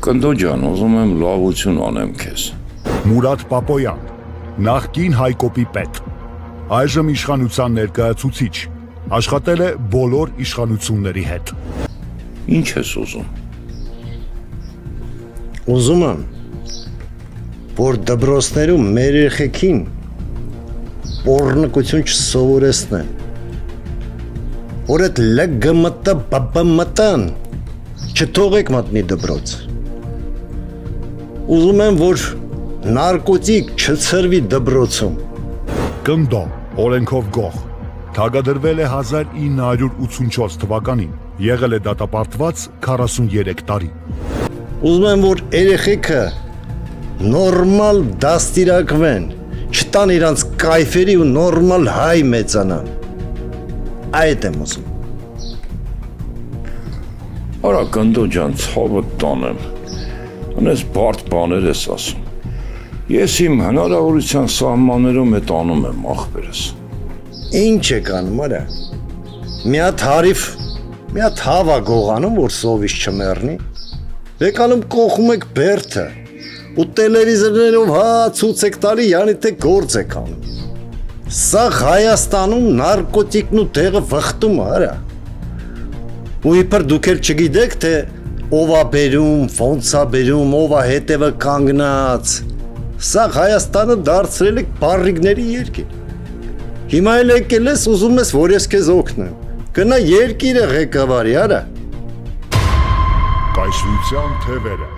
Կնդո ջան, ուզում եմ լավություն անեմ քեզ։ Մուրադ Պապոյան, նախկին Հայկոպի պետ, այժմ իշխանության ներկայացուցիչ, աշխատել է բոլոր իշխանությունների հետ։ Ինչ ես ուզում։ Ուզում եմ, որ դպրոցներում մեր երեխեքին պոռնկություն չսովորեցնեն, որ այդ ԼԳՄՏ ԲԲՄՏ-ն չթողեք մատնի դպրոց։ Ուզում եմ, որ նարկոտիկ չցրվի դպրոցում։ Կնդո, օրենքով գող, թագադրվել է 1984 թվականին, եղել է դատապարտված 43 տարի։ Ուզում եմ, որ երեխեքը նորմալ դաստիարակվեն, չտան իրանց կայֆերի ու նորմալ հայ մեծանան։ Այդ եմ ուզում։ Արա կնդո ջան, ցավը տանեմ։ Անես բարդ բաներ ես ասում։ Ես իմ հնարավորության սահմաններում էդ անում եմ ախպերս։ Ինչ եք անում, արա։ Մի հատ հավա գողանում, որ սովից չմեռնի։ Եկանում կողում եք բերդը ու տելևիզորներով ցույց եք տալի, յանի թե գործ եք անում։ Սա Հայաստանում նարկոտիկն ու տեղը վխտում արա։ Ու իբր դուք էլ չգիտեք, թե ով է բերում, ոնց է բերում, ով է հետևը կանգնած։ Սա Հայաստանը դարձրել եք բարրիկների երկիր։ Հիմա էլ եկել ես, ուզում ես, որ ես քեզ օգնեմ։ Գնա երկիրը ղեկավարի, արա։ Կայսրության թևերը։